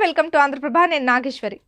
Welcome to Andhraprabha. నేను నాగేశ్వరి.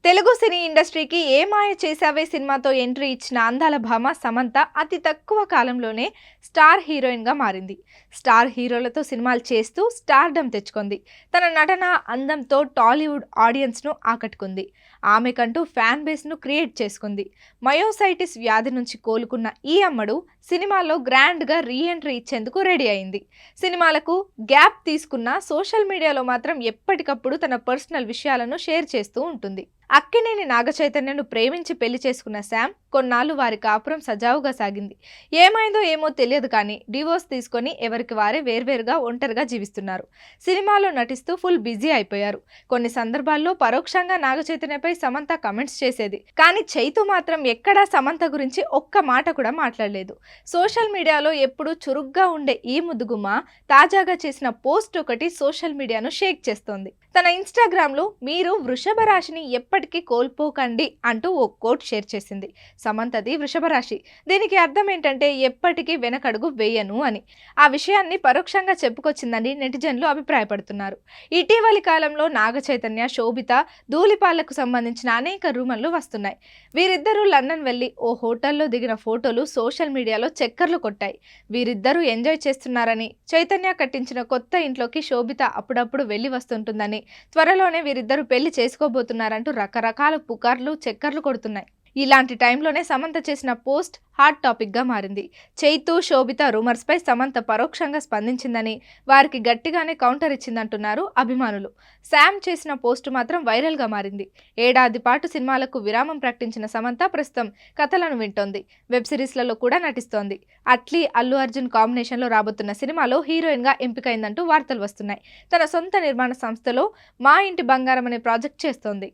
తెలుగు సినీ ఇండస్ట్రీకి ఏ మాయ చేసావే సినిమాతో ఎంట్రీ ఇచ్చిన అందాల భామ సమంత అతి తక్కువ కాలంలోనే స్టార్ హీరోయిన్గా మారింది. స్టార్ హీరోలతో సినిమాలు చేస్తూ స్టార్డమ్ తెచ్చుకుంది. తన నటన అందంతో టాలీవుడ్ ఆడియన్స్ను ఆకట్టుకుంది. ఆమెకంటూ ఫ్యాన్ బేస్ను క్రియేట్ చేసుకుంది. మయోసైటిస్ వ్యాధి నుంచి కోలుకున్న ఈ అమ్మడు సినిమాల్లో గ్రాండ్గా రీఎంట్రీ ఇచ్చేందుకు రెడీ అయింది. సినిమాలకు గ్యాప్ తీసుకున్న సోషల్ మీడియాలో మాత్రం ఎప్పటికప్పుడు తన పర్సనల్ విషయాలను షేర్ చేస్తూ ఉంటుంది. అక్కినేని నాగచైతన్యను ప్రేమించి పెళ్లి చేసుకున్న శామ్ కొన్నాళ్ళు వారి కాపురం సజావుగా సాగింది. ఏమైందో ఏమో తెలియదు కానీ డివోర్స్ తీసుకొని ఎవరికి వారే వేర్వేరుగా ఒంటరిగా జీవిస్తున్నారు. సినిమాలో నటిస్తూ ఫుల్ బిజీ అయిపోయారు. కొన్ని సందర్భాల్లో పరోక్షంగా నాగచైతన్యపై సమంత కమెంట్స్ చేసేది. కానీ చైతు మాత్రం ఎక్కడా సమంత గురించి ఒక్క మాట కూడా మాట్లాడలేదు. సోషల్ మీడియాలో ఎప్పుడూ చురుగ్గా ఉండే ఈ ముద్దుగుమ్మ తాజాగా చేసిన పోస్ట్ ఒకటి సోషల్ మీడియాను షేక్ చేస్తోంది. తన ఇన్స్టాగ్రామ్లో మీరు వృషభ రాశిని ఎప్పటికీ కోల్పోకండి అంటూ ఓ కోట్ షేర్ చేసింది. సమంతది వృషభ రాశి. దీనికి అర్థం ఏంటంటే ఎప్పటికీ వెనకడుగు వేయను అని. ఆ విషయాన్ని పరోక్షంగా చెప్పుకొచ్చిందని నెటిజన్లు అభిప్రాయపడుతున్నారు. ఇటీవలి కాలంలో నాగచైతన్య, శోభిత, ధూళిపాళ్లకు సంబంధించిన అనేక రూమర్లు వస్తున్నాయి. వీరిద్దరూ లండన్ వెళ్లి ఓ హోటల్లో దిగిన ఫోటోలు సోషల్ మీడియాలో చక్కర్లు కొట్టాయి. వీరిద్దరూ ఎంజాయ్ చేస్తున్నారని, చైతన్య కట్టించిన కొత్త ఇంట్లోకి శోభిత అప్పుడప్పుడు వెళ్లి వస్తుంటుందని, త్వరలోనే వీరిద్దరూ పెళ్లి చేసుకోబోతున్నారంటూ రకరకాల పుకార్లు చక్కర్లు కొడుతున్నాయి. ఇలాంటి టైంలోనే సమంత చేసిన పోస్ట్ హాట్ టాపిక్ గా మారింది. చైతు, శోభిత రూమర్స్ పై సమంత పరోక్షంగా స్పందించిందని, వారికి గట్టిగానే కౌంటర్ ఇచ్చిందంటున్నారు అభిమానులు. శామ్ చేసిన పోస్ట్ మాత్రం వైరల్ గా మారింది. ఏడాది పాటు సినిమాలకు విరామం ప్రకటించిన సమంత ప్రస్తుతం కథలను వింటోంది. వెబ్ సిరీస్లలో కూడా నటిస్తోంది. అట్లీ, అల్లు అర్జున్ కాంబినేషన్ లో రాబోతున్న సినిమాలో హీరోయిన్ గా ఎంపికైందంటూ వార్తలు వస్తున్నాయి. తన సొంత నిర్మాణ సంస్థలో మా ఇంటి బంగారం అనే ప్రాజెక్ట్ చేస్తోంది.